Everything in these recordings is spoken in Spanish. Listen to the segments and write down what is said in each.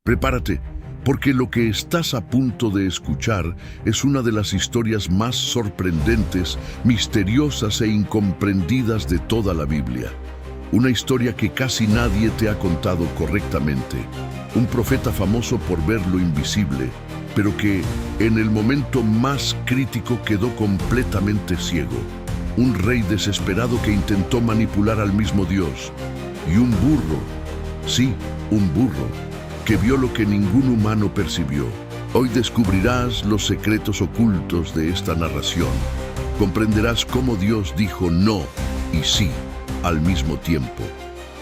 Prepárate, porque lo que estás a punto de escuchar es una de las historias más sorprendentes, misteriosas e incomprendidas de toda la Biblia. Una historia que casi nadie te ha contado correctamente. Un profeta famoso por ver lo invisible, pero que en el momento más crítico quedó completamente ciego. Un rey desesperado que intentó manipular al mismo Dios. Y un burro, sí, un burro, que vio lo que ningún humano percibió. Hoy descubrirás los secretos ocultos de esta narración. Comprenderás cómo Dios dijo no y sí al mismo tiempo.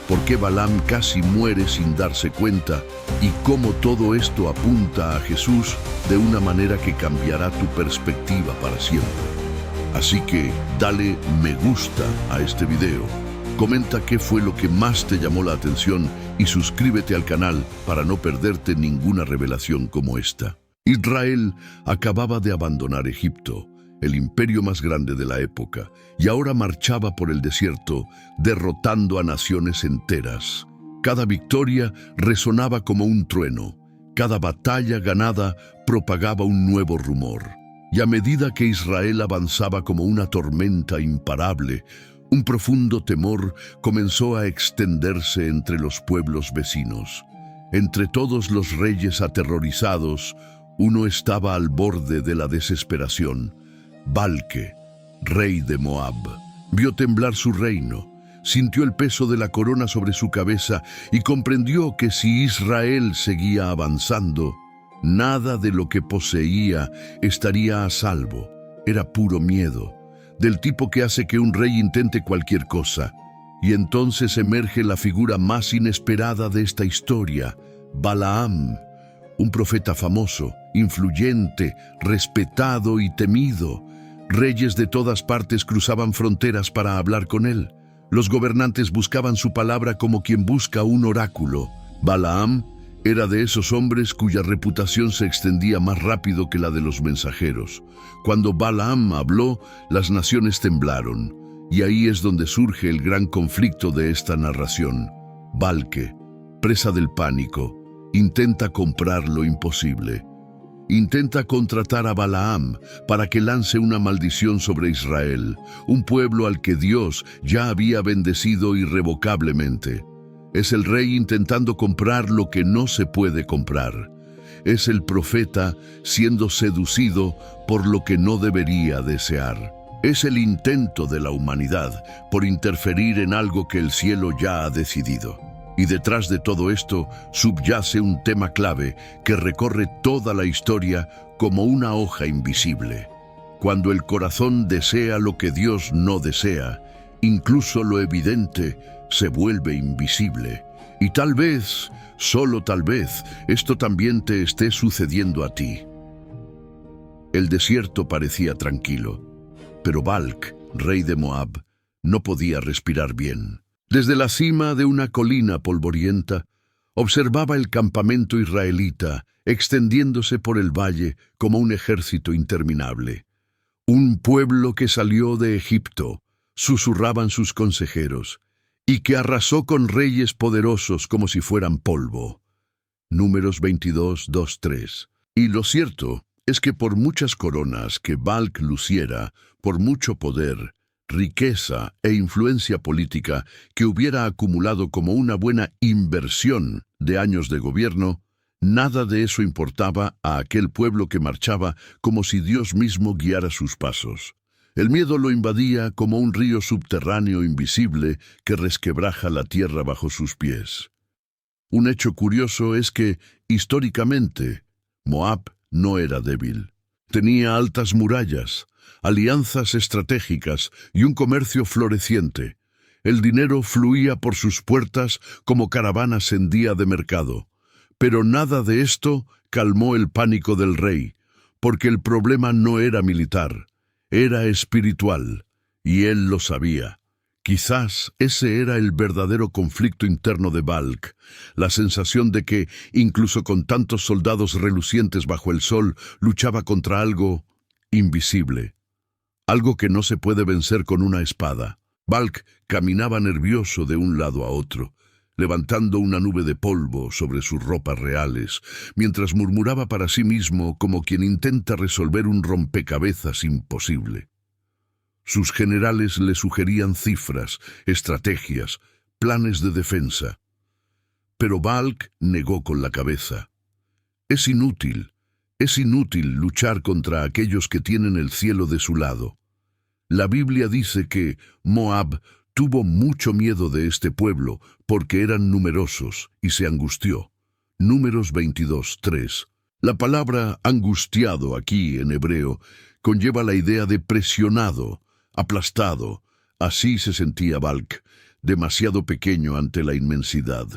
Por qué Balaam casi muere sin darse cuenta y cómo todo esto apunta a Jesús de una manera que cambiará tu perspectiva para siempre. Así que dale me gusta a este video, comenta qué fue lo que más te llamó la atención y suscríbete al canal para no perderte ninguna revelación como esta. Israel acababa de abandonar Egipto, el imperio más grande de la época, y ahora marchaba por el desierto, derrotando a naciones enteras. Cada victoria resonaba como un trueno, cada batalla ganada propagaba un nuevo rumor. Y a medida que Israel avanzaba como una tormenta imparable, un profundo temor comenzó a extenderse entre los pueblos vecinos. Entre todos los reyes aterrorizados, uno estaba al borde de la desesperación. Balque, rey de Moab, vio temblar su reino, sintió el peso de la corona sobre su cabeza y comprendió que si Israel seguía avanzando, nada de lo que poseía estaría a salvo. Era puro miedo, del tipo que hace que un rey intente cualquier cosa. Y entonces emerge la figura más inesperada de esta historia, Balaam, un profeta famoso, influyente, respetado y temido. Reyes de todas partes cruzaban fronteras para hablar con él. Los gobernantes buscaban su palabra como quien busca un oráculo. Balaam era de esos hombres cuya reputación se extendía más rápido que la de los mensajeros. Cuando Balaam habló, las naciones temblaron, y ahí es donde surge el gran conflicto de esta narración. Balque, presa del pánico, intenta comprar lo imposible. Intenta contratar a Balaam para que lance una maldición sobre Israel, un pueblo al que Dios ya había bendecido irrevocablemente. Es el rey intentando comprar lo que no se puede comprar. Es el profeta siendo seducido por lo que no debería desear. Es el intento de la humanidad por interferir en algo que el cielo ya ha decidido. Y detrás de todo esto subyace un tema clave que recorre toda la historia como una hoja invisible. Cuando el corazón desea lo que Dios no desea, incluso lo evidente se vuelve invisible. Y tal vez, solo tal vez, esto también te esté sucediendo a ti. El desierto parecía tranquilo, pero Balc, rey de Moab, no podía respirar bien. Desde la cima de una colina polvorienta, observaba el campamento israelita extendiéndose por el valle como un ejército interminable. Un pueblo que salió de Egipto, susurraban sus consejeros, y que arrasó con reyes poderosos como si fueran polvo. Números 22, 2, 3. Y lo cierto es que por muchas coronas que Balc luciera, por mucho poder, riqueza e influencia política que hubiera acumulado como una buena inversión de años de gobierno, nada de eso importaba a aquel pueblo que marchaba como si Dios mismo guiara sus pasos. El miedo lo invadía como un río subterráneo invisible que resquebraja la tierra bajo sus pies. Un hecho curioso es que, históricamente, Moab no era débil. Tenía altas murallas, alianzas estratégicas y un comercio floreciente. El dinero fluía por sus puertas como caravanas en día de mercado. Pero nada de esto calmó el pánico del rey, porque el problema no era militar, era espiritual, y él lo sabía. Quizás ese era el verdadero conflicto interno de Balc, la sensación de que, incluso con tantos soldados relucientes bajo el sol, luchaba contra algo invisible. Algo que no se puede vencer con una espada. Balc caminaba nervioso de un lado a otro. levantando una nube de polvo sobre sus ropas reales, mientras murmuraba para sí mismo como quien intenta resolver un rompecabezas imposible. Sus generales le sugerían cifras, estrategias, planes de defensa. Pero Balc negó con la cabeza. Es inútil luchar contra aquellos que tienen el cielo de su lado. La Biblia dice que Moab tuvo mucho miedo de este pueblo porque eran numerosos y se angustió. Números 22:3. La palabra angustiado aquí en hebreo conlleva la idea de presionado, aplastado. Así se sentía Balc, demasiado pequeño ante la inmensidad.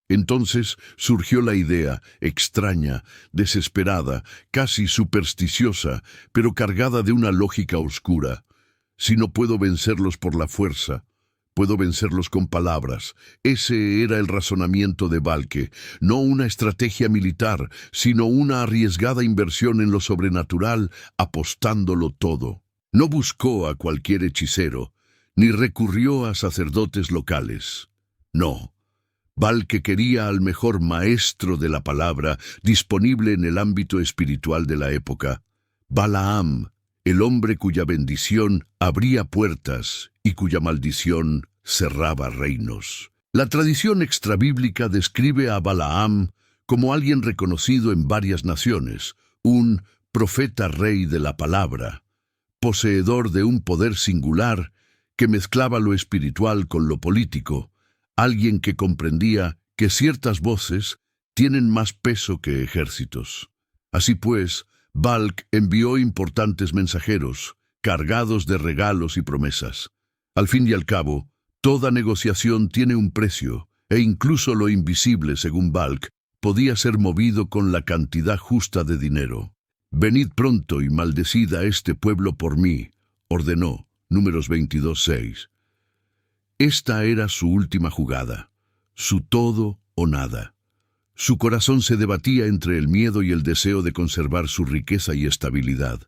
Entonces surgió la idea, extraña, desesperada, casi supersticiosa, pero cargada de una lógica oscura. Si no puedo vencerlos por la fuerza, puedo vencerlos con palabras. Ese era el razonamiento de Balque, no una estrategia militar, sino una arriesgada inversión en lo sobrenatural, apostándolo todo. No buscó a cualquier hechicero, ni recurrió a sacerdotes locales. No. Balque quería al mejor maestro de la palabra disponible en el ámbito espiritual de la época, Balaam, el hombre cuya bendición abría puertas y cuya maldición cerraba reinos. La tradición extrabíblica describe a Balaam como alguien reconocido en varias naciones, un profeta rey de la palabra, poseedor de un poder singular que mezclaba lo espiritual con lo político, alguien que comprendía que ciertas voces tienen más peso que ejércitos. Así pues, Balc envió importantes mensajeros, cargados de regalos y promesas. Al fin y al cabo, toda negociación tiene un precio, e incluso lo invisible, según Balc, podía ser movido con la cantidad justa de dinero. «Venid pronto y maldecid a este pueblo por mí», ordenó, Números 22:6. Esta era su última jugada, su todo o nada. Su corazón se debatía entre el miedo y el deseo de conservar su riqueza y estabilidad.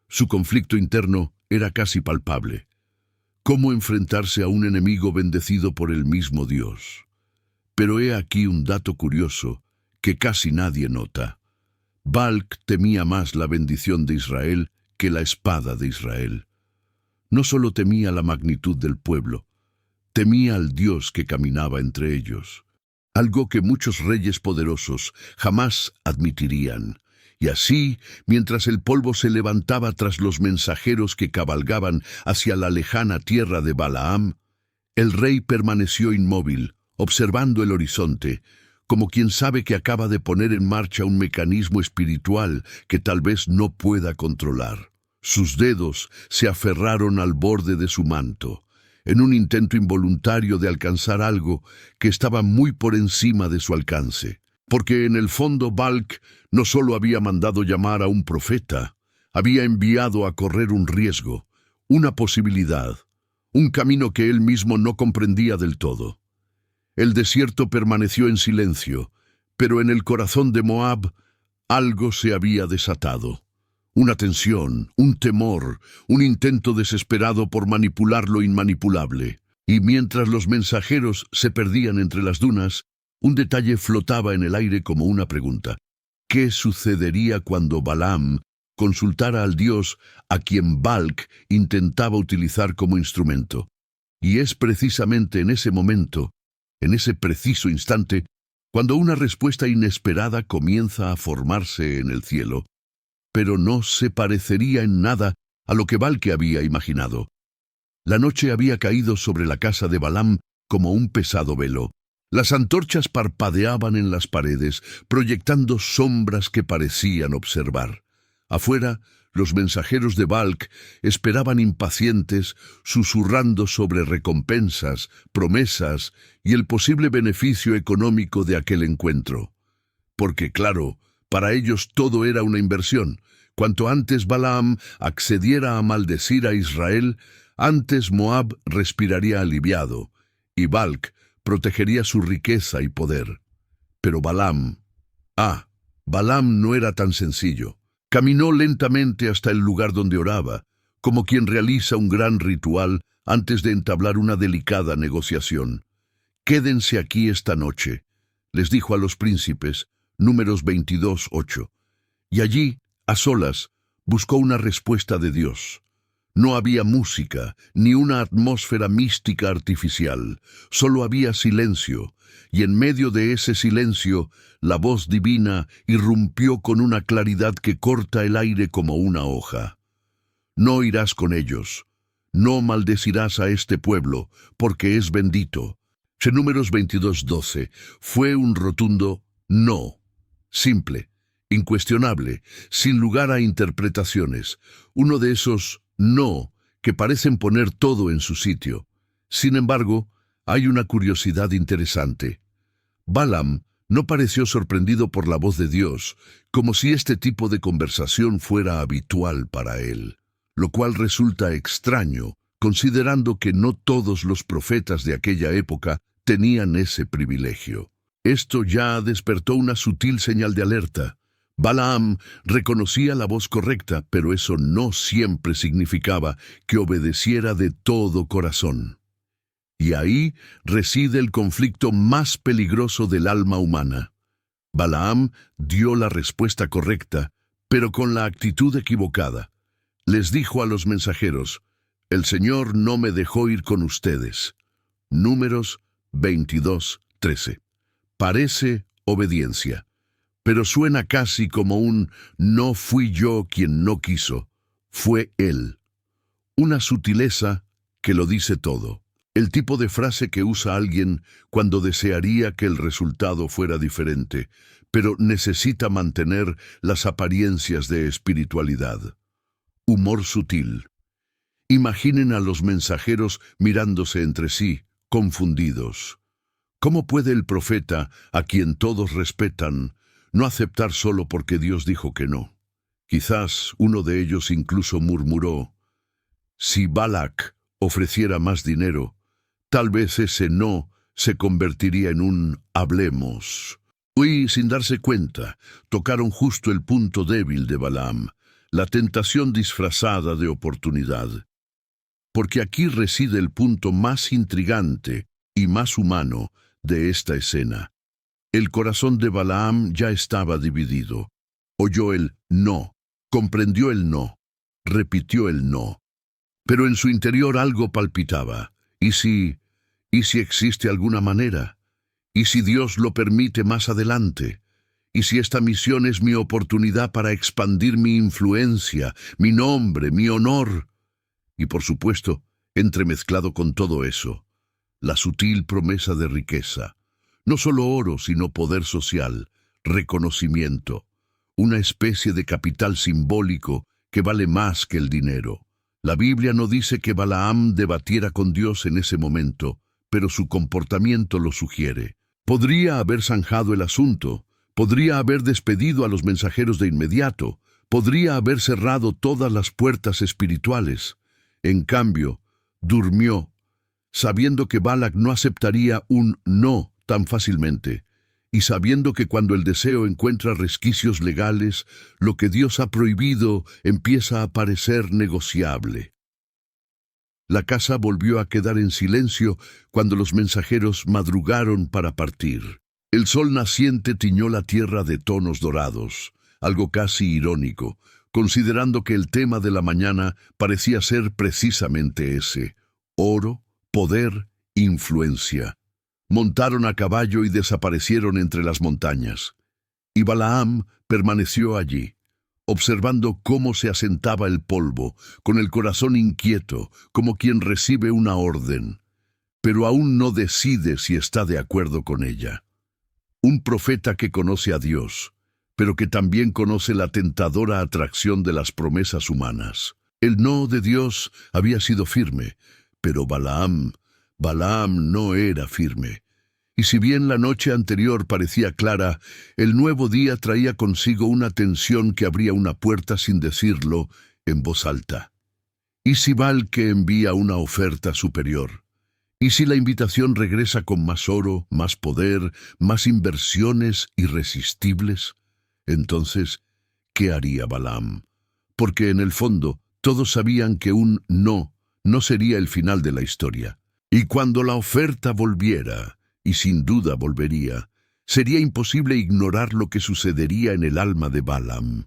Su conflicto interno era casi palpable. ¿Cómo enfrentarse a un enemigo bendecido por el mismo Dios? Pero he aquí un dato curioso que casi nadie nota. Balc temía más la bendición de Israel que la espada de Israel. No solo temía la magnitud del pueblo, temía al Dios que caminaba entre ellos, algo que muchos reyes poderosos jamás admitirían. Y así, mientras el polvo se levantaba tras los mensajeros que cabalgaban hacia la lejana tierra de Balaam, el rey permaneció inmóvil, observando el horizonte, como quien sabe que acaba de poner en marcha un mecanismo espiritual que tal vez no pueda controlar. Sus dedos se aferraron al borde de su manto, en un intento involuntario de alcanzar algo que estaba muy por encima de su alcance. Porque en el fondo Balc no solo había mandado llamar a un profeta, había enviado a correr un riesgo, una posibilidad, un camino que él mismo no comprendía del todo. El desierto permaneció en silencio, pero en el corazón de Moab algo se había desatado. Una tensión, un temor, un intento desesperado por manipular lo inmanipulable. Y mientras los mensajeros se perdían entre las dunas, un detalle flotaba en el aire como una pregunta. ¿Qué sucedería cuando Balaam consultara al Dios a quien Balc intentaba utilizar como instrumento? Y es precisamente en ese momento, en ese preciso instante, cuando una respuesta inesperada comienza a formarse en el cielo, pero no se parecería en nada a lo que Balc había imaginado. La noche había caído sobre la casa de Balaam como un pesado velo. Las antorchas parpadeaban en las paredes, proyectando sombras que parecían observar. Afuera, los mensajeros de Balc esperaban impacientes, susurrando sobre recompensas, promesas y el posible beneficio económico de aquel encuentro. Porque, claro, para ellos todo era una inversión. Cuanto antes Balaam accediera a maldecir a Israel, antes Moab respiraría aliviado, y Balc protegería su riqueza y poder. Pero Balaam no era tan sencillo. Caminó lentamente hasta el lugar donde oraba, como quien realiza un gran ritual antes de entablar una delicada negociación. «Quédense aquí esta noche», les dijo a los príncipes, Números 22:8. Y allí, a solas, buscó una respuesta de Dios. No había música, ni una atmósfera mística artificial, solo había silencio, y en medio de ese silencio, la voz divina irrumpió con una claridad que corta el aire como una hoja. «No irás con ellos, no maldecirás a este pueblo, porque es bendito». Números 22:12 fue un rotundo no, simple, incuestionable, sin lugar a interpretaciones, uno de esos no que parecen poner todo en su sitio. Sin embargo, hay una curiosidad interesante. Balaam no pareció sorprendido por la voz de Dios, como si este tipo de conversación fuera habitual para él, lo cual resulta extraño, considerando que no todos los profetas de aquella época tenían ese privilegio. Esto ya despertó una sutil señal de alerta. Balaam reconocía la voz correcta, pero eso no siempre significaba que obedeciera de todo corazón. Y ahí reside el conflicto más peligroso del alma humana. Balaam dio la respuesta correcta, pero con la actitud equivocada. Les dijo a los mensajeros: «El Señor no me dejó ir con ustedes». Números 22:13. Parece obediencia, pero suena casi como un «no fui yo quien no quiso, fue Él». Una sutileza que lo dice todo. El tipo de frase que usa alguien cuando desearía que el resultado fuera diferente, pero necesita mantener las apariencias de espiritualidad. Humor sutil. Imaginen a los mensajeros mirándose entre sí, confundidos. ¿Cómo puede el profeta, a quien todos respetan, no aceptar solo porque Dios dijo que no? Quizás uno de ellos incluso murmuró: «Si Balac ofreciera más dinero, tal vez ese no se convertiría en un hablemos». Y sin darse cuenta, tocaron justo el punto débil de Balaam, la tentación disfrazada de oportunidad. Porque aquí reside el punto más intrigante y más humano de esta escena. El corazón de Balaam ya estaba dividido. Oyó el no, comprendió el no, repitió el no. Pero en su interior algo palpitaba. ¿Y si existe alguna manera? ¿Y si Dios lo permite más adelante? ¿Y si esta misión es mi oportunidad para expandir mi influencia, mi nombre, mi honor? Y por supuesto, entremezclado con todo eso, la sutil promesa de riqueza. No solo oro, sino poder social, reconocimiento, una especie de capital simbólico que vale más que el dinero. La Biblia no dice que Balaam debatiera con Dios en ese momento, pero su comportamiento lo sugiere. Podría haber zanjado el asunto, podría haber despedido a los mensajeros de inmediato, podría haber cerrado todas las puertas espirituales. En cambio, durmió, sabiendo que Balac no aceptaría un no tan fácilmente, y sabiendo que cuando el deseo encuentra resquicios legales, lo que Dios ha prohibido empieza a parecer negociable. La casa volvió a quedar en silencio cuando los mensajeros madrugaron para partir. El sol naciente tiñó la tierra de tonos dorados, algo casi irónico, considerando que el tema de la mañana parecía ser precisamente ese: oro, poder, influencia. Montaron a caballo y desaparecieron entre las montañas. Y Balaam permaneció allí, observando cómo se asentaba el polvo, con el corazón inquieto, como quien recibe una orden, pero aún no decide si está de acuerdo con ella. Un profeta que conoce a Dios, pero que también conoce la tentadora atracción de las promesas humanas. El no de Dios había sido firme, pero Balaam no era firme. Y si bien la noche anterior parecía clara, el nuevo día traía consigo una tensión que abría una puerta sin decirlo en voz alta. ¿Y si Baal que envía una oferta superior? ¿Y si la invitación regresa con más oro, más poder, más inversiones irresistibles? Entonces, ¿qué haría Balaam? Porque en el fondo, todos sabían que un no sería el final de la historia. Y cuando la oferta volviera, y sin duda volvería. Sería imposible ignorar lo que sucedería en el alma de Balaam.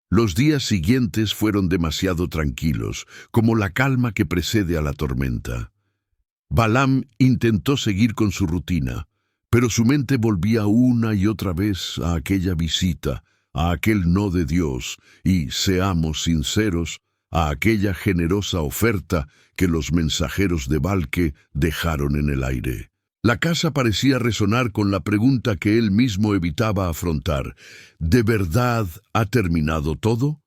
Los días siguientes fueron demasiado tranquilos, como la calma que precede a la tormenta. Balaam intentó seguir con su rutina, pero su mente volvía una y otra vez a aquella visita, a aquel no de Dios y, seamos sinceros, a aquella generosa oferta que los mensajeros de Balque dejaron en el aire. La casa parecía resonar con la pregunta que él mismo evitaba afrontar: ¿de verdad ha terminado todo?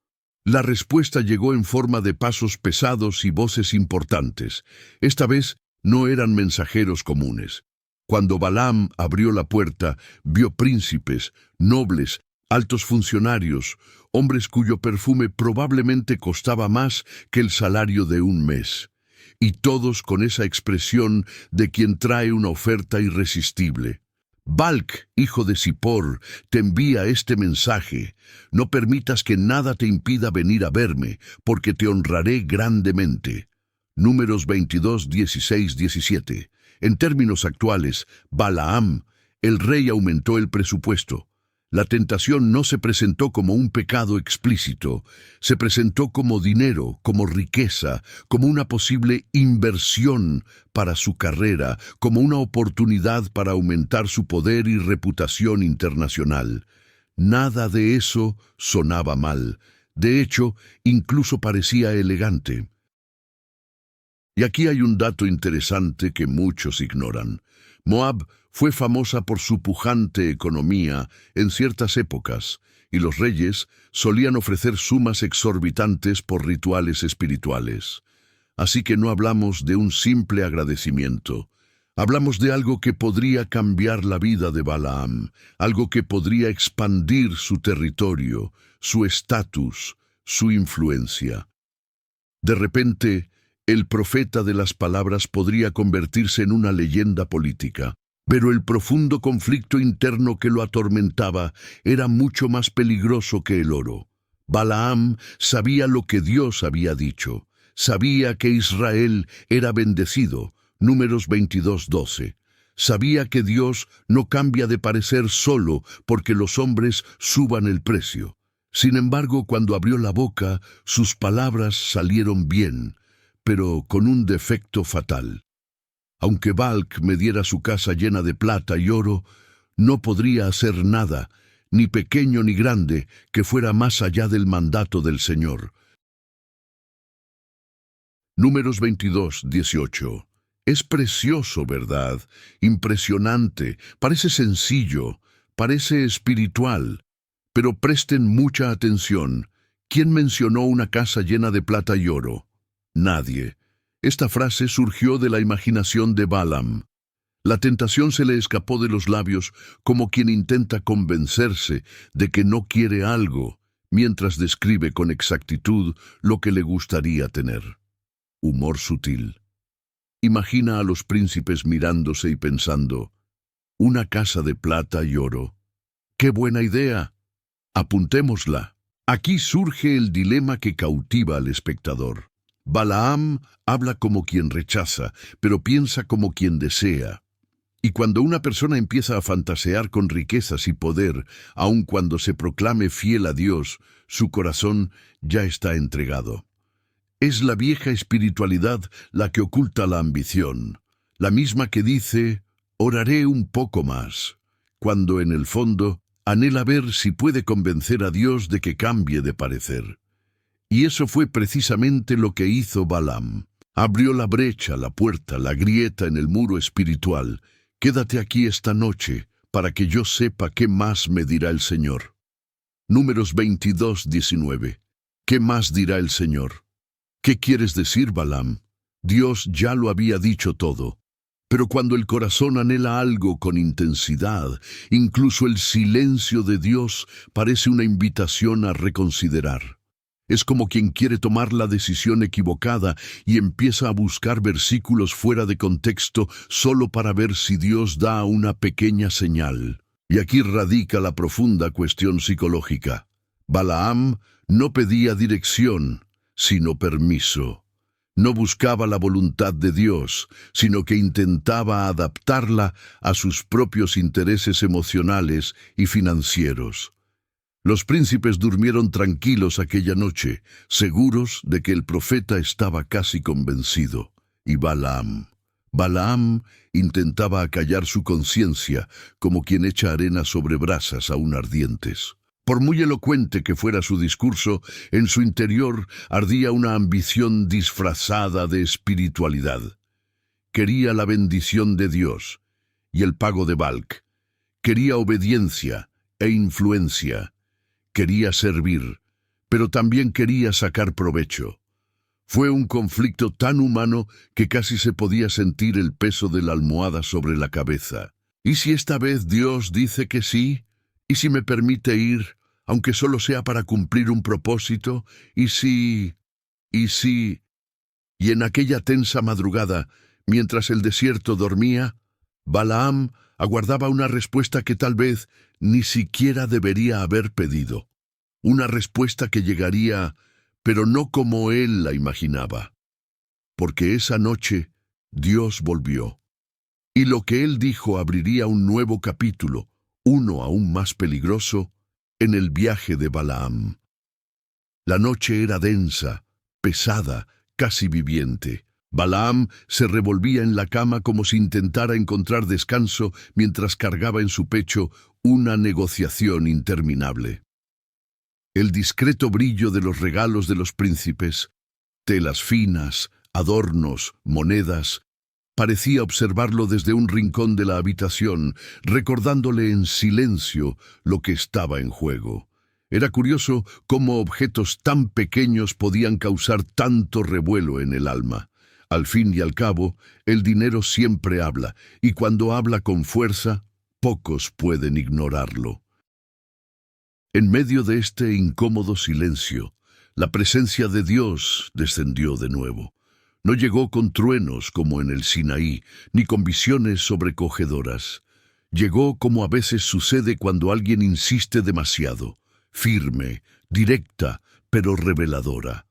La respuesta llegó en forma de pasos pesados y voces importantes. Esta vez no eran mensajeros comunes. Cuando Balaam abrió la puerta, vio príncipes, nobles, altos funcionarios, hombres cuyo perfume probablemente costaba más que el salario de un mes. Y todos con esa expresión de quien trae una oferta irresistible. Balc, hijo de Zippor, te envía este mensaje: no permitas que nada te impida venir a verme, porque te honraré grandemente. Números 22, 16, 17. En términos actuales, Balaam, el rey, aumentó el presupuesto. La tentación no se presentó como un pecado explícito, se presentó como dinero, como riqueza, como una posible inversión para su carrera, como una oportunidad para aumentar su poder y reputación internacional. Nada de eso sonaba mal. De hecho, incluso parecía elegante. Y aquí hay un dato interesante que muchos ignoran. Moab fue famosa por su pujante economía en ciertas épocas, y los reyes solían ofrecer sumas exorbitantes por rituales espirituales. Así que no hablamos de un simple agradecimiento. Hablamos de algo que podría cambiar la vida de Balaam, algo que podría expandir su territorio, su estatus, su influencia. De repente, el profeta de las palabras podría convertirse en una leyenda política. Pero el profundo conflicto interno que lo atormentaba era mucho más peligroso que el oro. Balaam sabía lo que Dios había dicho. Sabía que Israel era bendecido. Números 22:12. Sabía que Dios no cambia de parecer solo porque los hombres suban el precio. Sin embargo, cuando abrió la boca, sus palabras salieron bien, pero con un defecto fatal. Aunque Balc me diera su casa llena de plata y oro, no podría hacer nada, ni pequeño ni grande, que fuera más allá del mandato del Señor. Números 22:18. Es precioso, ¿verdad? Impresionante, parece sencillo, parece espiritual. Pero presten mucha atención. ¿Quién mencionó una casa llena de plata y oro? Nadie. Esta frase surgió de la imaginación de Balaam. La tentación se le escapó de los labios como quien intenta convencerse de que no quiere algo, mientras describe con exactitud lo que le gustaría tener. Humor sutil. Imagina a los príncipes mirándose y pensando: una casa de plata y oro. ¡Qué buena idea! Apuntémosla. Aquí surge el dilema que cautiva al espectador. Balaam habla como quien rechaza, pero piensa como quien desea. Y cuando una persona empieza a fantasear con riquezas y poder, aun cuando se proclame fiel a Dios, su corazón ya está entregado. Es la vieja espiritualidad la que oculta la ambición, la misma que dice: oraré un poco más, cuando en el fondo anhela ver si puede convencer a Dios de que cambie de parecer. Y eso fue precisamente lo que hizo Balaam. Abrió la brecha, la puerta, la grieta en el muro espiritual. Quédate aquí esta noche, para que yo sepa qué más me dirá el Señor. Números 22:19. ¿Qué más dirá el Señor? ¿Qué quieres decir, Balaam? Dios ya lo había dicho todo. Pero cuando el corazón anhela algo con intensidad, incluso el silencio de Dios parece una invitación a reconsiderar. Es como quien quiere tomar la decisión equivocada y empieza a buscar versículos fuera de contexto solo para ver si Dios da una pequeña señal. Y aquí radica la profunda cuestión psicológica. Balaam no pedía dirección, sino permiso. No buscaba la voluntad de Dios, sino que intentaba adaptarla a sus propios intereses emocionales y financieros. Los príncipes durmieron tranquilos aquella noche, seguros de que el profeta estaba casi convencido. Y Balaam intentaba acallar su conciencia como quien echa arena sobre brasas aún ardientes. Por muy elocuente que fuera su discurso, en su interior ardía una ambición disfrazada de espiritualidad. Quería la bendición de Dios y el pago de Balc. Quería obediencia e influencia. Quería servir, pero también quería sacar provecho. Fue un conflicto tan humano que casi se podía sentir el peso de la almohada sobre la cabeza. ¿Y si esta vez Dios dice que sí? ¿Y si me permite ir, aunque solo sea para cumplir un propósito? ¿Y si? Y en aquella tensa madrugada, mientras el desierto dormía, Balaam aguardaba una respuesta que tal vez ni siquiera debería haber pedido. Una respuesta que llegaría, pero no como él la imaginaba. Porque esa noche Dios volvió. Y lo que él dijo abriría un nuevo capítulo, uno aún más peligroso, en el viaje de Balaam. La noche era densa, pesada, casi viviente. Balaam se revolvía en la cama como si intentara encontrar descanso mientras cargaba en su pecho una negociación interminable. El discreto brillo de los regalos de los príncipes, telas finas, adornos, monedas, parecía observarlo desde un rincón de la habitación, recordándole en silencio lo que estaba en juego. Era curioso cómo objetos tan pequeños podían causar tanto revuelo en el alma. Al fin y al cabo, el dinero siempre habla, y cuando habla con fuerza, pocos pueden ignorarlo. En medio de este incómodo silencio, la presencia de Dios descendió de nuevo. No llegó con truenos como en el Sinaí, ni con visiones sobrecogedoras. Llegó como a veces sucede cuando alguien insiste demasiado, firme, directa, pero reveladora.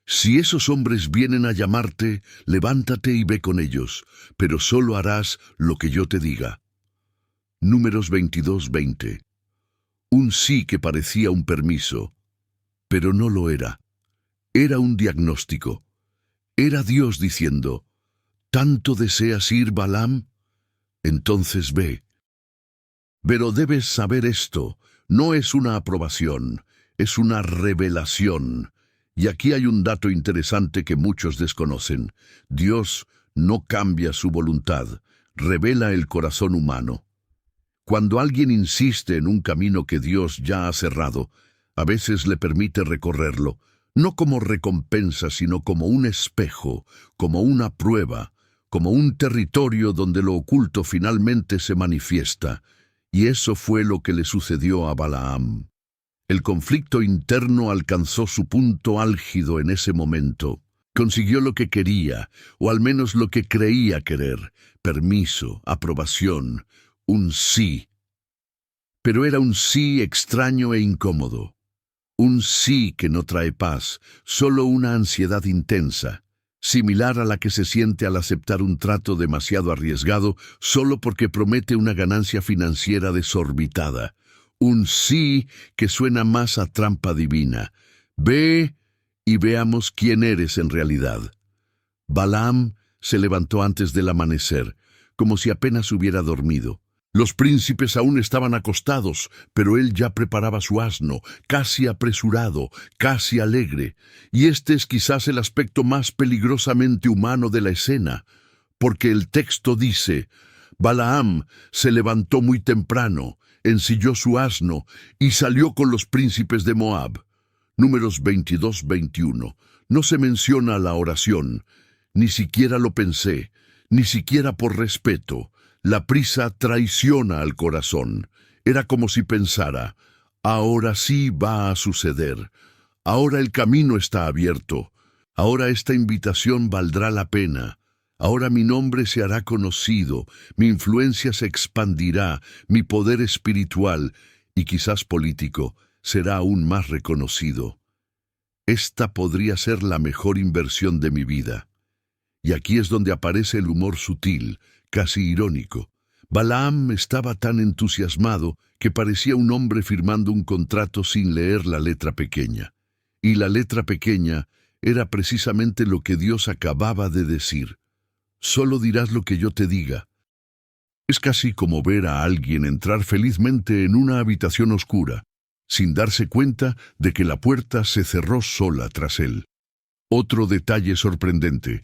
Si esos hombres vienen a llamarte, levántate y ve con ellos, pero solo harás lo que yo te diga. Números 22:20. Un sí que parecía un permiso, pero no lo era. Era un diagnóstico. Era Dios diciendo, ¿tanto deseas ir, Balaam? Entonces ve. Pero debes saber esto, no es una aprobación, es una revelación. Y aquí hay un dato interesante que muchos desconocen. Dios no cambia su voluntad, revela el corazón humano. Cuando alguien insiste en un camino que Dios ya ha cerrado, a veces le permite recorrerlo, no como recompensa, sino como un espejo, como una prueba, como un territorio donde lo oculto finalmente se manifiesta. Y eso fue lo que le sucedió a Balaam. El conflicto interno alcanzó su punto álgido en ese momento. Consiguió lo que quería, o al menos lo que creía querer: permiso, aprobación, un sí. Pero era un sí extraño e incómodo. Un sí que no trae paz, solo una ansiedad intensa, similar a la que se siente al aceptar un trato demasiado arriesgado solo porque promete una ganancia financiera desorbitada. Un sí que suena más a trampa divina. Ve y veamos quién eres en realidad. Balaam se levantó antes del amanecer, como si apenas hubiera dormido. Los príncipes aún estaban acostados, pero él ya preparaba su asno, casi apresurado, casi alegre. Y este es quizás el aspecto más peligrosamente humano de la escena, porque el texto dice: Balaam se levantó muy temprano, ensilló su asno y salió con los príncipes de Moab. Números 22-21. No se menciona la oración. Ni siquiera lo pensé, ni siquiera por respeto. La prisa traiciona al corazón. Era como si pensara: ahora sí va a suceder. Ahora el camino está abierto. Ahora esta invitación valdrá la pena. Ahora mi nombre se hará conocido, mi influencia se expandirá, mi poder espiritual y quizás político será aún más reconocido. Esta podría ser la mejor inversión de mi vida. Y aquí es donde aparece el humor sutil, casi irónico. Balaam estaba tan entusiasmado que parecía un hombre firmando un contrato sin leer la letra pequeña. Y la letra pequeña era precisamente lo que Dios acababa de decir. Solo dirás lo que yo te diga. Es casi como ver a alguien entrar felizmente en una habitación oscura, sin darse cuenta de que la puerta se cerró sola tras él. Otro detalle sorprendente.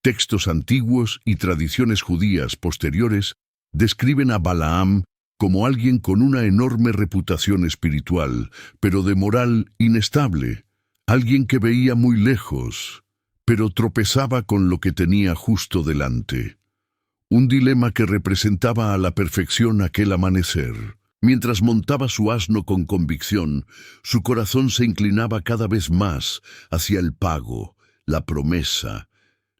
Textos antiguos y tradiciones judías posteriores describen a Balaam como alguien con una enorme reputación espiritual, pero de moral inestable, alguien que veía muy lejos, pero tropezaba con lo que tenía justo delante. Un dilema que representaba a la perfección aquel amanecer. Mientras montaba su asno con convicción, su corazón se inclinaba cada vez más hacia el pago, la promesa,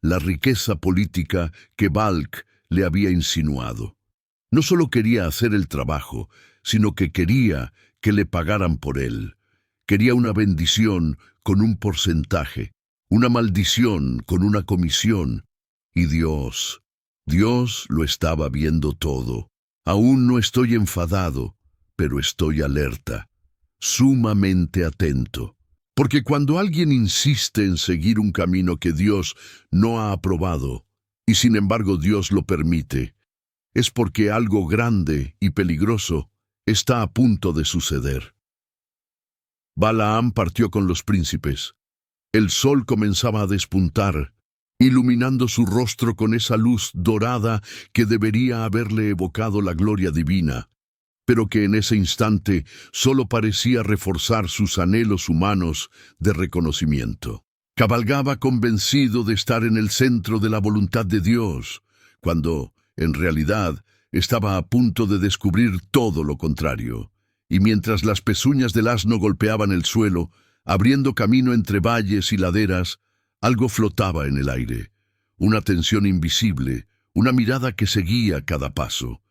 la riqueza política que Balc le había insinuado. No solo quería hacer el trabajo, sino que quería que le pagaran por él. Quería una bendición con un porcentaje, una maldición con una comisión. Y Dios lo estaba viendo todo. Aún no estoy enfadado, pero estoy alerta, sumamente atento. Porque cuando alguien insiste en seguir un camino que Dios no ha aprobado, y sin embargo Dios lo permite, es porque algo grande y peligroso está a punto de suceder. Balaam partió con los príncipes. El sol comenzaba a despuntar, iluminando su rostro con esa luz dorada que debería haberle evocado la gloria divina, pero que en ese instante solo parecía reforzar sus anhelos humanos de reconocimiento. Cabalgaba convencido de estar en el centro de la voluntad de Dios, cuando, en realidad, estaba a punto de descubrir todo lo contrario. Y mientras las pezuñas del asno golpeaban el suelo, abriendo camino entre valles y laderas, algo flotaba en el aire. Una tensión invisible, una mirada que seguía cada paso.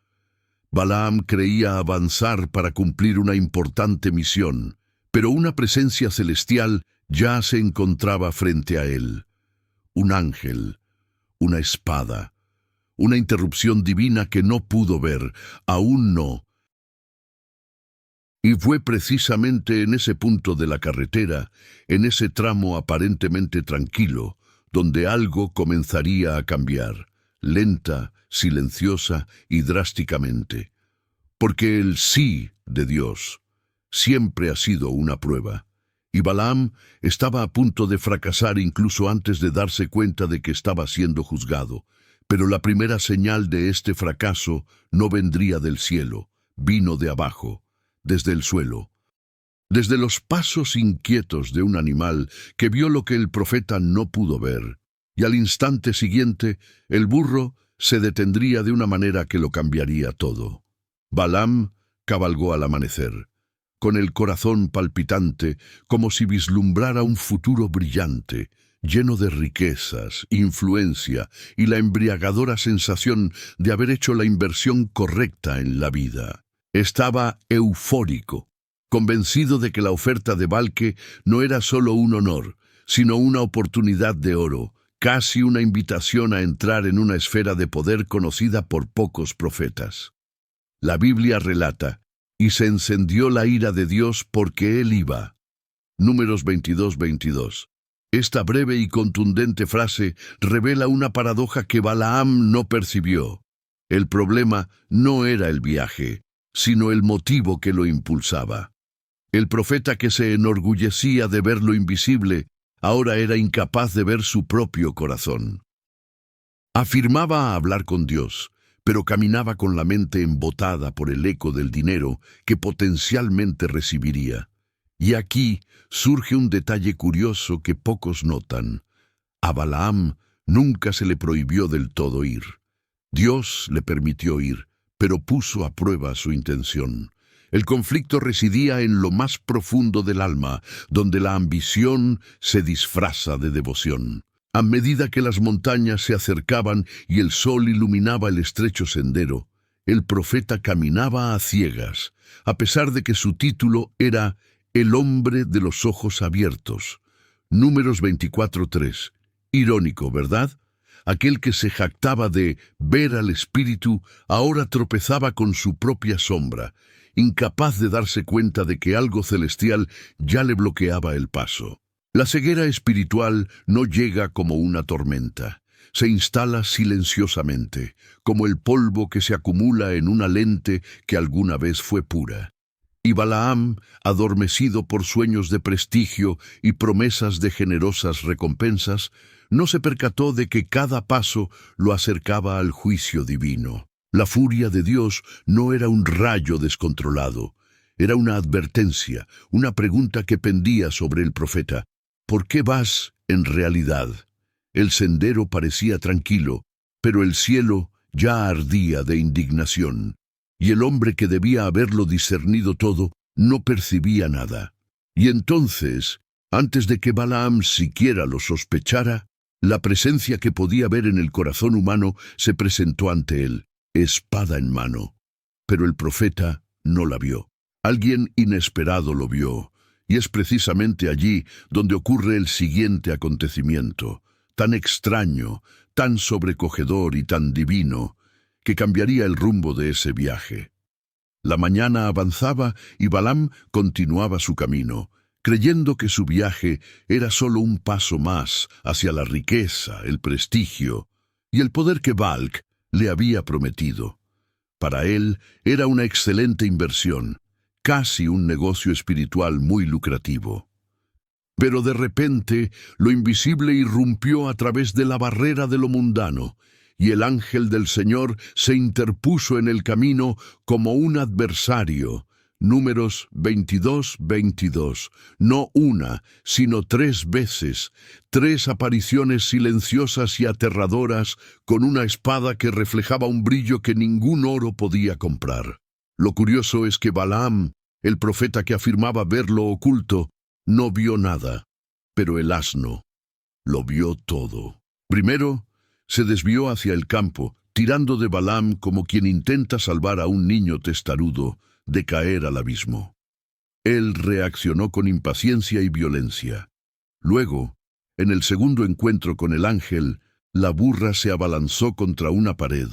Balaam creía avanzar para cumplir una importante misión, pero una presencia celestial ya se encontraba frente a él. Un ángel, una espada, una interrupción divina que no pudo ver, aún no. Y fue precisamente en ese punto de la carretera, en ese tramo aparentemente tranquilo, donde algo comenzaría a cambiar, lenta, silenciosa y drásticamente. Porque el sí de Dios siempre ha sido una prueba, y Balaam estaba a punto de fracasar incluso antes de darse cuenta de que estaba siendo juzgado. Pero la primera señal de este fracaso no vendría del cielo, vino de abajo, desde el suelo, desde los pasos inquietos de un animal que vio lo que el profeta no pudo ver, y al instante siguiente el burro se detendría de una manera que lo cambiaría todo. Balaam cabalgó al amanecer, con el corazón palpitante, como si vislumbrara un futuro brillante, lleno de riquezas, influencia y la embriagadora sensación de haber hecho la inversión correcta en la vida. Estaba eufórico, convencido de que la oferta de Balque no era solo un honor, sino una oportunidad de oro, casi una invitación a entrar en una esfera de poder conocida por pocos profetas. La Biblia relata, y se encendió la ira de Dios porque él iba. Números 22:22. Esta breve y contundente frase revela una paradoja que Balaam no percibió. El problema no era el viaje, sino el motivo que lo impulsaba. El profeta que se enorgullecía de ver lo invisible, ahora era incapaz de ver su propio corazón. Afirmaba hablar con Dios, pero caminaba con la mente embotada por el eco del dinero que potencialmente recibiría. Y aquí surge un detalle curioso que pocos notan. A Balaam nunca se le prohibió del todo ir. Dios le permitió ir, pero puso a prueba su intención. El conflicto residía en lo más profundo del alma, donde la ambición se disfraza de devoción. A medida que las montañas se acercaban y el sol iluminaba el estrecho sendero, el profeta caminaba a ciegas, a pesar de que su título era El hombre de los ojos abiertos. Números 24:3. Irónico, ¿verdad? aquel que se jactaba de ver al Espíritu, ahora tropezaba con su propia sombra, incapaz de darse cuenta de que algo celestial ya le bloqueaba el paso. La ceguera espiritual no llega como una tormenta. Se instala silenciosamente, como el polvo que se acumula en una lente que alguna vez fue pura. Y Balaam, adormecido por sueños de prestigio y promesas de generosas recompensas, no se percató de que cada paso lo acercaba al juicio divino. La furia de Dios no era un rayo descontrolado, era una advertencia, una pregunta que pendía sobre el profeta. ¿Por qué vas en realidad? El sendero parecía tranquilo, pero el cielo ya ardía de indignación, y el hombre que debía haberlo discernido todo no percibía nada. Y entonces, antes de que Balaam siquiera lo sospechara, la presencia que podía ver en el corazón humano se presentó ante él, espada en mano. Pero el profeta no la vio. Alguien inesperado lo vio, y es precisamente allí donde ocurre el siguiente acontecimiento, tan extraño, tan sobrecogedor y tan divino, que cambiaría el rumbo de ese viaje. La mañana avanzaba y Balaam continuaba su camino, creyendo que su viaje era solo un paso más hacia la riqueza, el prestigio y el poder que Balc le había prometido. Para él era una excelente inversión, casi un negocio espiritual muy lucrativo. Pero de repente lo invisible irrumpió a través de la barrera de lo mundano, y el ángel del Señor se interpuso en el camino como un adversario. Números 22:22. No una, sino 3 veces, 3 apariciones silenciosas y aterradoras con una espada que reflejaba un brillo que ningún oro podía comprar. Lo curioso es que Balaam, el profeta que afirmaba ver lo oculto, no vio nada, pero el asno lo vio todo. Primero, se desvió hacia el campo, tirando de Balaam como quien intenta salvar a un niño testarudo de caer al abismo. Él reaccionó con impaciencia y violencia. Luego, en el segundo encuentro con el ángel, la burra se abalanzó contra una pared,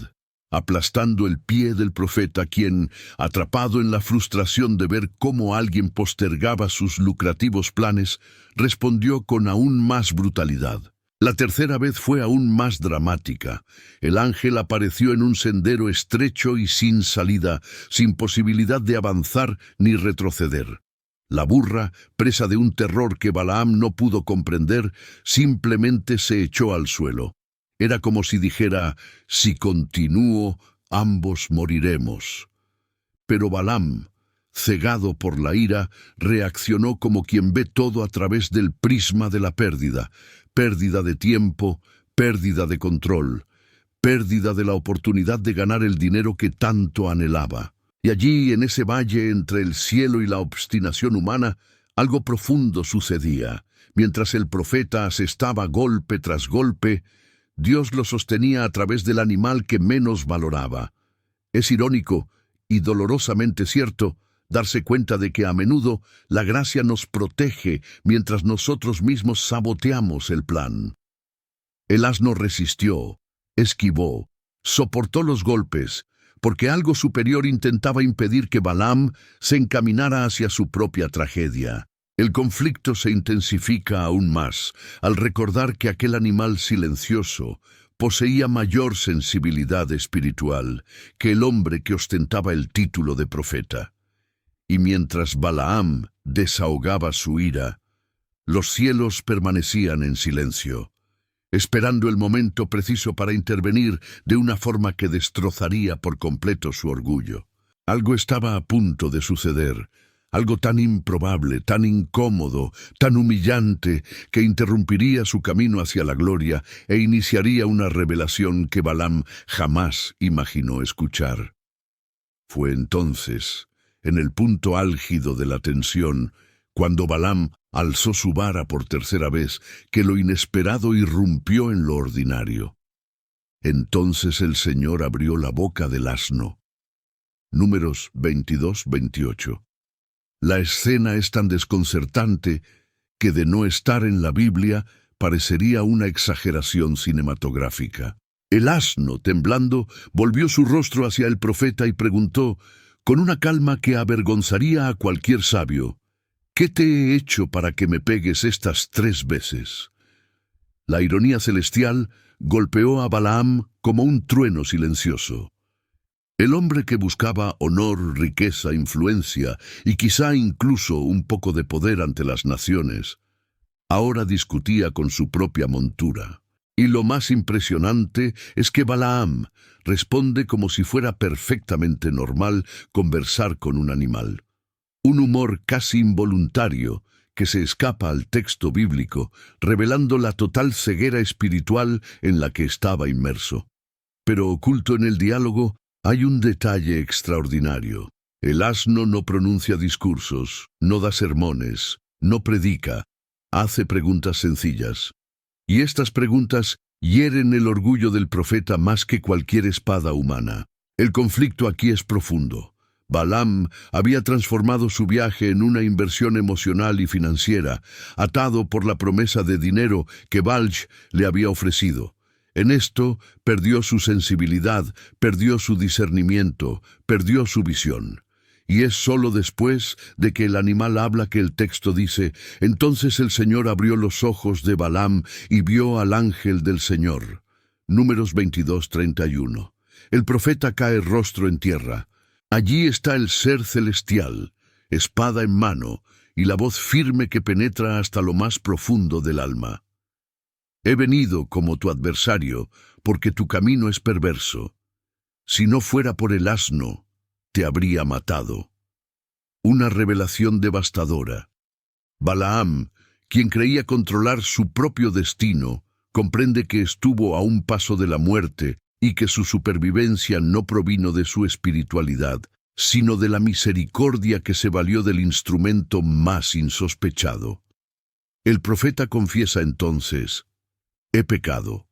aplastando el pie del profeta, quien, atrapado en la frustración de ver cómo alguien postergaba sus lucrativos planes, respondió con aún más brutalidad. La tercera vez fue aún más dramática. El ángel apareció en un sendero estrecho y sin salida, sin posibilidad de avanzar ni retroceder. La burra, presa de un terror que Balaam no pudo comprender, simplemente se echó al suelo. Era como si dijera: si continúo, ambos moriremos. Pero Balaam, cegado por la ira, reaccionó como quien ve todo a través del prisma de la pérdida de tiempo, pérdida de control, pérdida de la oportunidad de ganar el dinero que tanto anhelaba. Y allí, en ese valle entre el cielo y la obstinación humana, algo profundo sucedía. Mientras el profeta asestaba golpe tras golpe, Dios lo sostenía a través del animal que menos valoraba. Es irónico y dolorosamente cierto darse cuenta de que a menudo la gracia nos protege mientras nosotros mismos saboteamos el plan. El asno resistió, esquivó, soportó los golpes, porque algo superior intentaba impedir que Balaam se encaminara hacia su propia tragedia. El conflicto se intensifica aún más al recordar que aquel animal silencioso poseía mayor sensibilidad espiritual que el hombre que ostentaba el título de profeta. Y mientras Balaam desahogaba su ira, los cielos permanecían en silencio, esperando el momento preciso para intervenir de una forma que destrozaría por completo su orgullo. Algo estaba a punto de suceder, algo tan improbable, tan incómodo, tan humillante, que interrumpiría su camino hacia la gloria e iniciaría una revelación que Balaam jamás imaginó escuchar. Fue entonces, en el punto álgido de la tensión, cuando Balaam alzó su vara por tercera vez, que lo inesperado irrumpió en lo ordinario. Entonces el Señor abrió la boca del asno. Números 22-28. La escena es tan desconcertante que, de no estar en la Biblia, parecería una exageración cinematográfica. El asno, temblando, volvió su rostro hacia el profeta y preguntó, con una calma que avergonzaría a cualquier sabio, ¿qué te he hecho para que me pegues estas 3 veces? La ironía celestial golpeó a Balaam como un trueno silencioso. El hombre que buscaba honor, riqueza, influencia y quizá incluso un poco de poder ante las naciones, ahora discutía con su propia montura. Y lo más impresionante es que Balaam responde como si fuera perfectamente normal conversar con un animal. Un humor casi involuntario que se escapa al texto bíblico, revelando la total ceguera espiritual en la que estaba inmerso. Pero oculto en el diálogo hay un detalle extraordinario. El asno no pronuncia discursos, no da sermones, no predica, hace preguntas sencillas. Y estas preguntas hieren el orgullo del profeta más que cualquier espada humana. El conflicto aquí es profundo. Balaam había transformado su viaje en una inversión emocional y financiera, atado por la promesa de dinero que Balj le había ofrecido. En esto perdió su sensibilidad, perdió su discernimiento, perdió su visión. Y es solo después de que el animal habla que el texto dice, entonces el Señor abrió los ojos de Balaam y vio al ángel del Señor. Números 22:31. El profeta cae rostro en tierra. Allí está el ser celestial, espada en mano, y la voz firme que penetra hasta lo más profundo del alma. He venido como tu adversario, porque tu camino es perverso. Si no fuera por el asno, te habría matado. Una revelación devastadora. Balaam, quien creía controlar su propio destino, comprende que estuvo a un paso de la muerte y que su supervivencia no provino de su espiritualidad, sino de la misericordia que se valió del instrumento más insospechado. El profeta confiesa entonces, he pecado.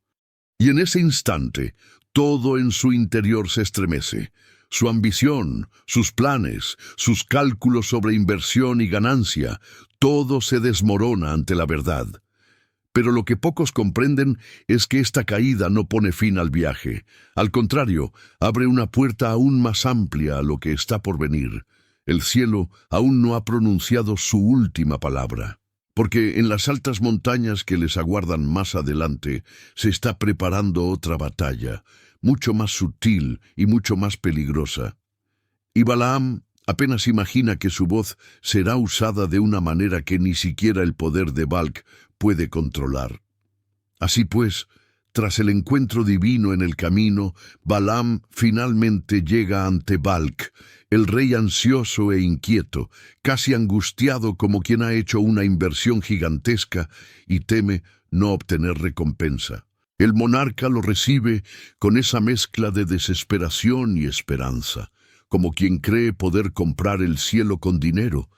Y en ese instante, todo en su interior se estremece. Su ambición, sus planes, sus cálculos sobre inversión y ganancia, todo se desmorona ante la verdad. Pero lo que pocos comprenden es que esta caída no pone fin al viaje. Al contrario, abre una puerta aún más amplia a lo que está por venir. El cielo aún no ha pronunciado su última palabra. Porque en las altas montañas que les aguardan más adelante se está preparando otra batalla, mucho más sutil y mucho más peligrosa. Y Balaam apenas imagina que su voz será usada de una manera que ni siquiera el poder de Balc puede controlar. Así pues, tras el encuentro divino en el camino, Balaam finalmente llega ante Balc, el rey ansioso e inquieto, casi angustiado como quien ha hecho una inversión gigantesca y teme no obtener recompensa. El monarca lo recibe con esa mezcla de desesperación y esperanza, como quien cree poder comprar el cielo con dinero,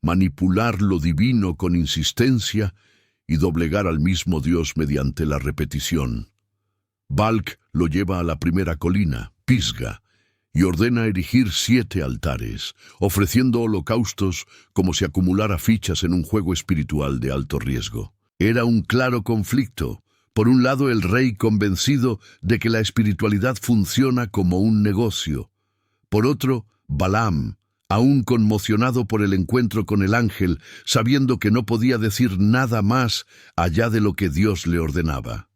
manipular lo divino con insistencia y doblegar al mismo Dios mediante la repetición. Balc lo lleva a la primera colina, Pisga, y ordena erigir 7 altares, ofreciendo holocaustos como si acumulara fichas en un juego espiritual de alto riesgo. Era un claro conflicto. Por un lado, el rey convencido de que la espiritualidad funciona como un negocio. Por otro, Balaam, aún conmocionado por el encuentro con el ángel, sabiendo que no podía decir nada más allá de lo que Dios le ordenaba.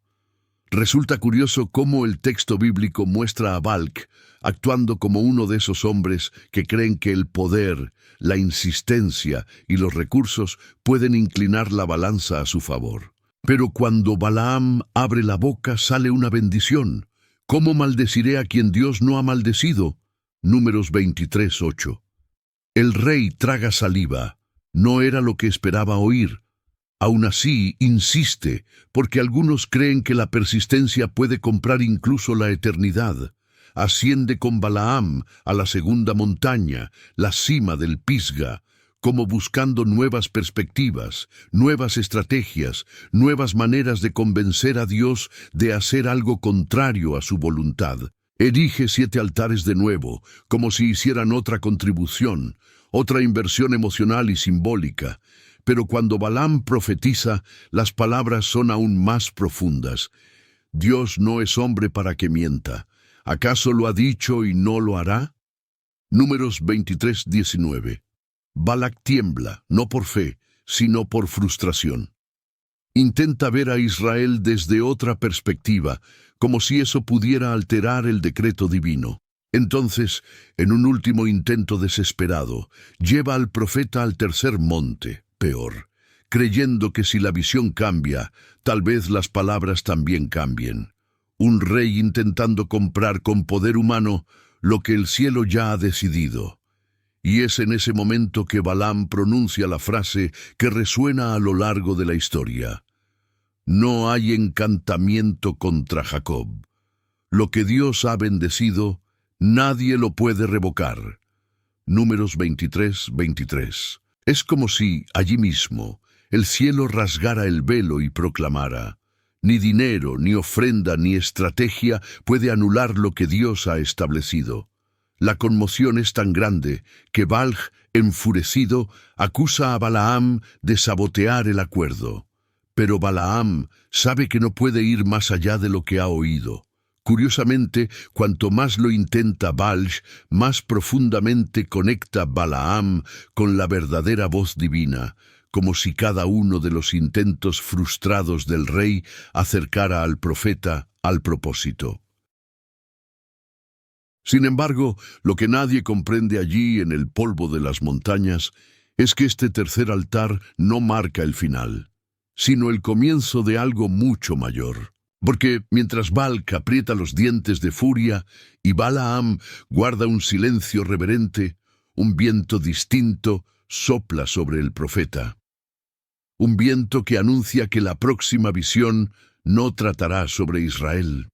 Resulta curioso cómo el texto bíblico muestra a Balc actuando como uno de esos hombres que creen que el poder, la insistencia y los recursos pueden inclinar la balanza a su favor. Pero cuando Balaam abre la boca sale una bendición. ¿Cómo maldeciré a quien Dios no ha maldecido? Números 23:8. El rey traga saliva. No era lo que esperaba oír. Aún así, insiste, porque algunos creen que la persistencia puede comprar incluso la eternidad. Asciende con Balaam a la segunda montaña, la cima del Pisga, como buscando nuevas perspectivas, nuevas estrategias, nuevas maneras de convencer a Dios de hacer algo contrario a su voluntad. Erige 7 altares de nuevo, como si hicieran otra contribución, otra inversión emocional y simbólica. Pero cuando Balaam profetiza, las palabras son aún más profundas. Dios no es hombre para que mienta. ¿Acaso lo ha dicho y no lo hará? Números 23:19. Balac tiembla, no por fe, sino por frustración. Intenta ver a Israel desde otra perspectiva, como si eso pudiera alterar el decreto divino. Entonces, en un último intento desesperado, lleva al profeta al tercer monte, Peor, creyendo que si la visión cambia, tal vez las palabras también cambien. Un rey intentando comprar con poder humano lo que el cielo ya ha decidido. Y es en ese momento que Balaam pronuncia la frase que resuena a lo largo de la historia. No hay encantamiento contra Jacob. Lo que Dios ha bendecido, nadie lo puede revocar. Números 23:23. Es como si, allí mismo, el cielo rasgara el velo y proclamara: ni dinero, ni ofrenda, ni estrategia puede anular lo que Dios ha establecido. La conmoción es tan grande que Balj, enfurecido, acusa a Balaam de sabotear el acuerdo. Pero Balaam sabe que no puede ir más allá de lo que ha oído. Curiosamente, cuanto más lo intenta Balj, más profundamente conecta Balaam con la verdadera voz divina, como si cada uno de los intentos frustrados del rey acercara al profeta al propósito. Sin embargo, lo que nadie comprende allí en el polvo de las montañas es que este tercer altar no marca el final, sino el comienzo de algo mucho mayor. Porque mientras Balc aprieta los dientes de furia y Balaam guarda un silencio reverente, un viento distinto sopla sobre el profeta. Un viento que anuncia que la próxima visión no tratará sobre Israel.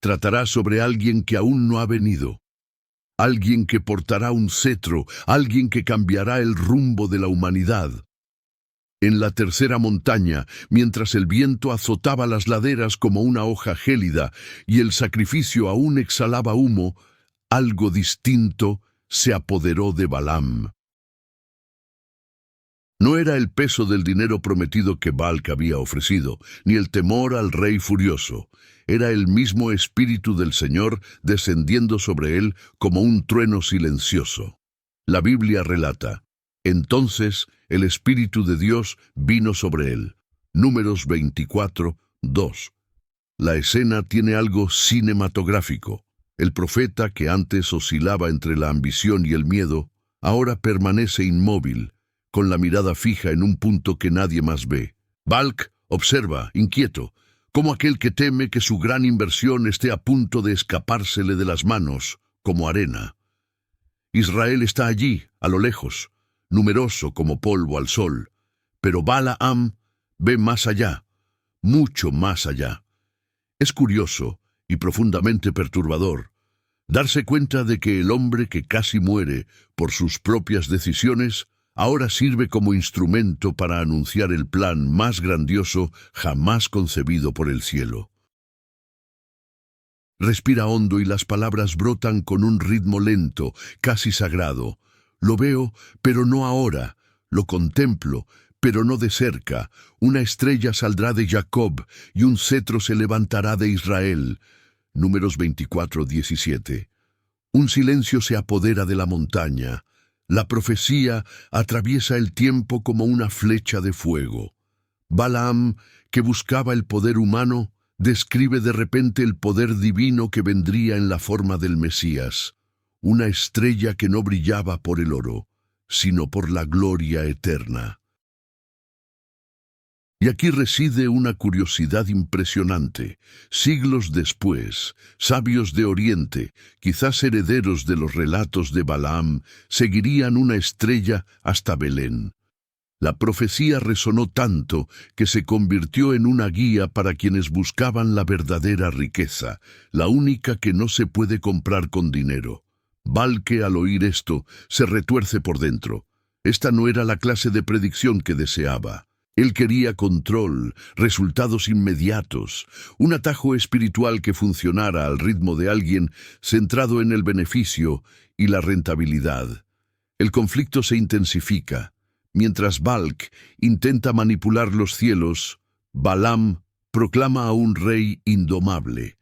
Tratará sobre alguien que aún no ha venido. Alguien que portará un cetro, alguien que cambiará el rumbo de la humanidad. En la tercera montaña, mientras el viento azotaba las laderas como una hoja gélida y el sacrificio aún exhalaba humo, algo distinto se apoderó de Balaam. No era el peso del dinero prometido que Balc había ofrecido, ni el temor al rey furioso. Era el mismo espíritu del Señor descendiendo sobre él como un trueno silencioso. La Biblia relata: entonces el Espíritu de Dios vino sobre él. Números 24:2. La escena tiene algo cinematográfico. El profeta, que antes oscilaba entre la ambición y el miedo, ahora permanece inmóvil, con la mirada fija en un punto que nadie más ve. Balc observa, inquieto, como aquel que teme que su gran inversión esté a punto de escapársele de las manos, como arena. Israel está allí, a lo lejos, numeroso como polvo al sol, pero Balaam ve más allá, mucho más allá. Es curioso y profundamente perturbador darse cuenta de que el hombre que casi muere por sus propias decisiones ahora sirve como instrumento para anunciar el plan más grandioso jamás concebido por el cielo. Respira hondo y las palabras brotan con un ritmo lento, casi sagrado. Lo veo, pero no ahora. Lo contemplo, pero no de cerca. Una estrella saldrá de Jacob y un cetro se levantará de Israel. Números 24:17. Un silencio se apodera de la montaña. La profecía atraviesa el tiempo como una flecha de fuego. Balaam, que buscaba el poder humano, describe de repente el poder divino que vendría en la forma del Mesías, una estrella que no brillaba por el oro, sino por la gloria eterna. Y aquí reside una curiosidad impresionante. Siglos después, sabios de Oriente, quizás herederos de los relatos de Balaam, seguirían una estrella hasta Belén. La profecía resonó tanto que se convirtió en una guía para quienes buscaban la verdadera riqueza, la única que no se puede comprar con dinero. Balc, al oír esto, se retuerce por dentro. Esta no era la clase de predicción que deseaba. Él quería control, resultados inmediatos, un atajo espiritual que funcionara al ritmo de alguien centrado en el beneficio y la rentabilidad. El conflicto se intensifica, Mientras Balc intenta manipular los cielos, Balaam proclama a un rey indomable.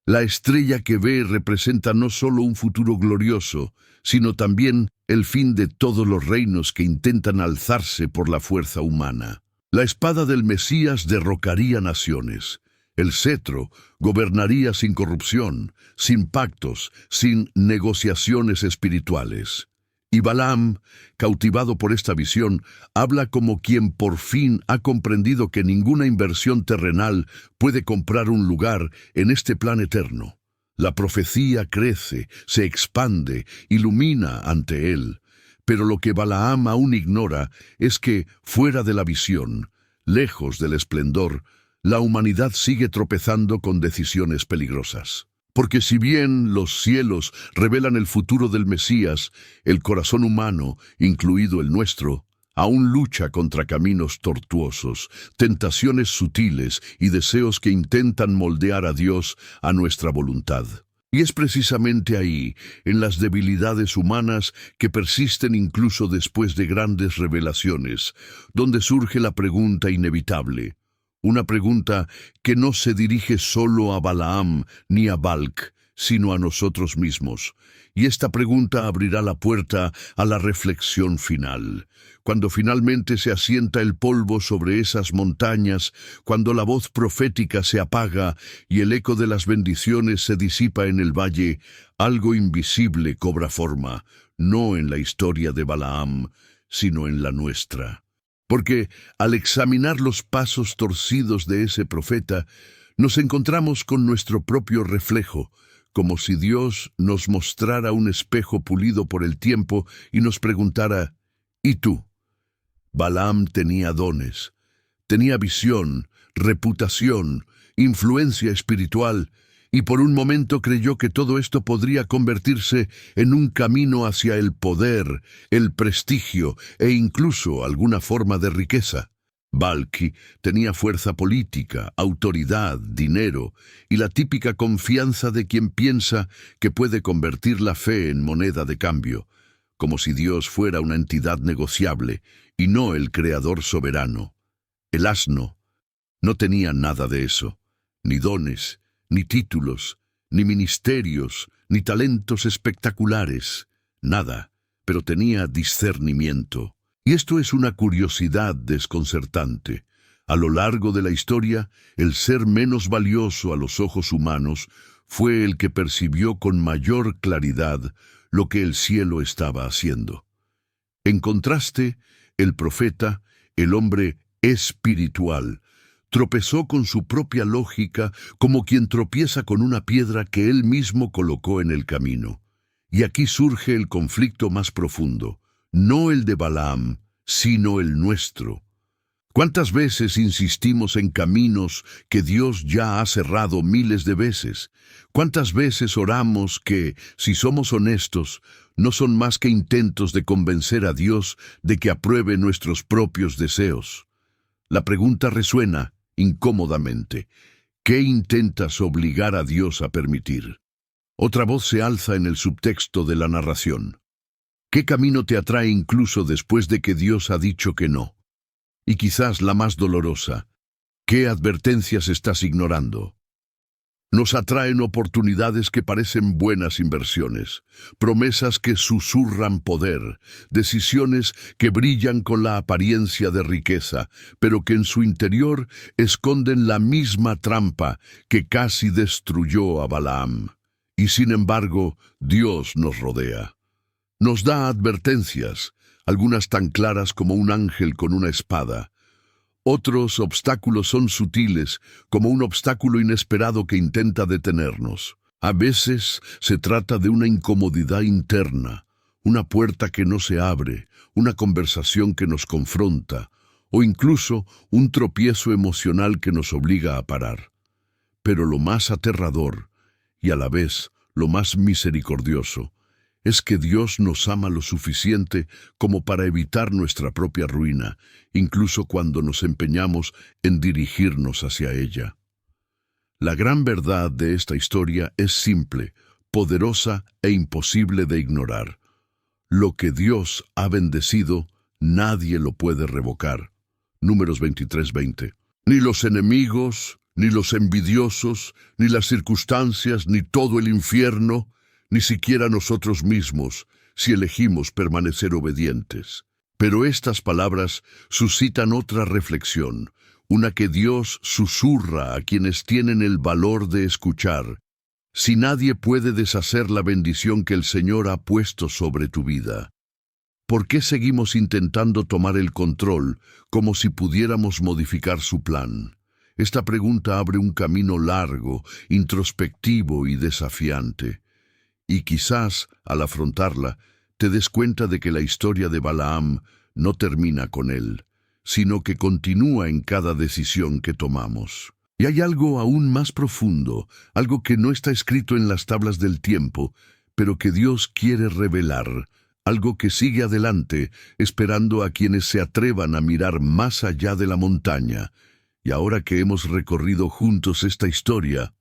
La estrella que ve representa no solo un futuro glorioso, sino también el fin de todos los reinos que intentan alzarse por la fuerza humana. La espada del Mesías derrocaría naciones. El cetro gobernaría sin corrupción, sin pactos, sin negociaciones espirituales. Y Balaam, cautivado por esta visión, habla como quien por fin ha comprendido que ninguna inversión terrenal puede comprar un lugar en este plan eterno. La profecía crece, se expande, ilumina ante él. Pero lo que Balaam aún ignora es que, fuera de la visión, lejos del esplendor, la humanidad sigue tropezando con decisiones peligrosas. Porque si bien los cielos revelan el futuro del Mesías, el corazón humano, incluido el nuestro, aún lucha contra caminos tortuosos, tentaciones sutiles y deseos que intentan moldear a Dios a nuestra voluntad. Y es precisamente ahí, en las debilidades humanas que persisten incluso después de grandes revelaciones, donde surge la pregunta inevitable. Una pregunta que no se dirige solo a Balaam ni a Balc, sino a nosotros mismos. Y esta pregunta abrirá la puerta a la reflexión final. Cuando finalmente se asienta el polvo sobre esas montañas, cuando la voz profética se apaga y el eco de las bendiciones se disipa en el valle, algo invisible cobra forma, no en la historia de Balaam, sino en la nuestra. Porque al examinar los pasos torcidos de ese profeta, nos encontramos con nuestro propio reflejo, como si Dios nos mostrara un espejo pulido por el tiempo y nos preguntara, ¿y tú? Balaam tenía dones, tenía visión, reputación, influencia espiritual, y por un momento creyó que todo esto podría convertirse en un camino hacia el poder, el prestigio e incluso alguna forma de riqueza. Balc tenía fuerza política, autoridad, dinero y la típica confianza de quien piensa que puede convertir la fe en moneda de cambio, como si Dios fuera una entidad negociable y no el creador soberano. El asno no tenía nada de eso, ni dones, ni títulos, ni ministerios, ni talentos espectaculares, nada, pero tenía discernimiento. Y esto es una curiosidad desconcertante. A lo largo de la historia, el ser menos valioso a los ojos humanos fue el que percibió con mayor claridad lo que el cielo estaba haciendo. En contraste, el profeta, el hombre espiritual, tropezó con su propia lógica como quien tropieza con una piedra que él mismo colocó en el camino. Y aquí surge el conflicto más profundo, no el de Balaam, sino el nuestro. ¿Cuántas veces insistimos en caminos que Dios ya ha cerrado miles de veces? ¿Cuántas veces oramos que, si somos honestos, no son más que intentos de convencer a Dios de que apruebe nuestros propios deseos? La pregunta resuena incómodamente. ¿Qué intentas obligar a Dios a permitir? Otra voz se alza en el subtexto de la narración. ¿Qué camino te atrae incluso después de que Dios ha dicho que no? Y quizás la más dolorosa, ¿qué advertencias estás ignorando? Nos atraen oportunidades que parecen buenas inversiones, promesas que susurran poder, decisiones que brillan con la apariencia de riqueza, pero que en su interior esconden la misma trampa que casi destruyó a Balaam. Y sin embargo, Dios nos rodea. Nos da advertencias, algunas tan claras como un ángel con una espada. Otros obstáculos son sutiles, como un obstáculo inesperado que intenta detenernos. A veces se trata de una incomodidad interna, una puerta que no se abre, una conversación que nos confronta, o incluso un tropiezo emocional que nos obliga a parar. Pero lo más aterrador, y a la vez lo más misericordioso, es que Dios nos ama lo suficiente como para evitar nuestra propia ruina, incluso cuando nos empeñamos en dirigirnos hacia ella. La gran verdad de esta historia es simple, poderosa e imposible de ignorar. Lo que Dios ha bendecido, nadie lo puede revocar. Números 23:20. Ni los enemigos, ni los envidiosos, ni las circunstancias, ni todo el infierno, ni siquiera nosotros mismos, si elegimos permanecer obedientes. Pero estas palabras suscitan otra reflexión, una que Dios susurra a quienes tienen el valor de escuchar. Si nadie puede deshacer la bendición que el Señor ha puesto sobre tu vida, ¿por qué seguimos intentando tomar el control como si pudiéramos modificar su plan? Esta pregunta abre un camino largo, introspectivo y desafiante. Y quizás, al afrontarla, te des cuenta de que la historia de Balaam no termina con él, sino que continúa en cada decisión que tomamos. Y hay algo aún más profundo, algo que no está escrito en las tablas del tiempo, pero que Dios quiere revelar, algo que sigue adelante, esperando a quienes se atrevan a mirar más allá de la montaña. Y ahora que hemos recorrido juntos esta historia,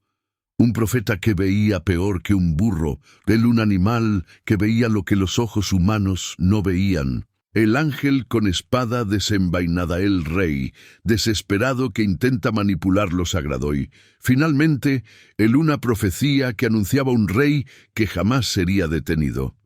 un profeta que veía peor que un burro, un animal que veía lo que los ojos humanos no veían, el ángel con espada desenvainada, el rey, desesperado que intenta manipular lo sagrado, y finalmente, una profecía que anunciaba un rey que jamás sería detenido.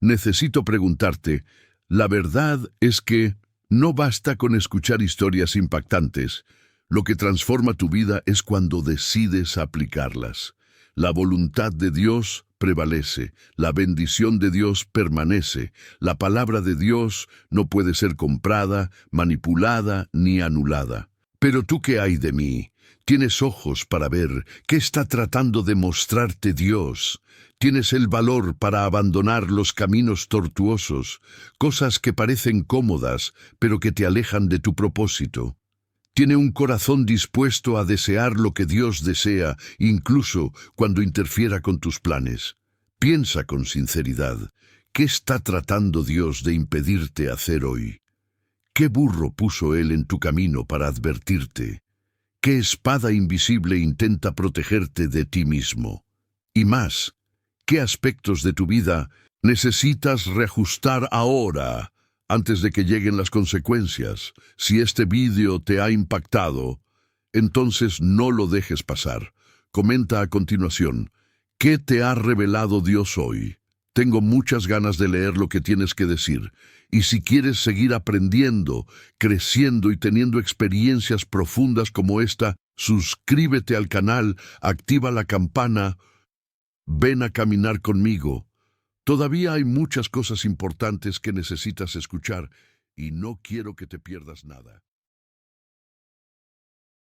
Necesito preguntarte, la verdad es que no basta con escuchar historias impactantes. Lo que transforma tu vida es cuando decides aplicarlas. La voluntad de Dios prevalece, la bendición de Dios permanece, la palabra de Dios no puede ser comprada, manipulada ni anulada. Pero tú, ¿qué hay de mí? ¿Tienes ojos para ver qué está tratando de mostrarte Dios? ¿Tienes el valor para abandonar los caminos tortuosos, cosas que parecen cómodas, pero que te alejan de tu propósito? Tiene un corazón dispuesto a desear lo que Dios desea, incluso cuando interfiera con tus planes. Piensa con sinceridad, ¿qué está tratando Dios de impedirte hacer hoy? ¿Qué burro puso Él en tu camino para advertirte? ¿Qué espada invisible intenta protegerte de ti mismo? Y más, ¿qué aspectos de tu vida necesitas reajustar ahora, antes de que lleguen las consecuencias? Si este vídeo te ha impactado, entonces no lo dejes pasar. Comenta a continuación, ¿qué te ha revelado Dios hoy? Tengo muchas ganas de leer lo que tienes que decir. Y si quieres seguir aprendiendo, creciendo y teniendo experiencias profundas como esta, suscríbete al canal, activa la campana, ven a caminar conmigo. Todavía hay muchas cosas importantes que necesitas escuchar y no quiero que te pierdas nada.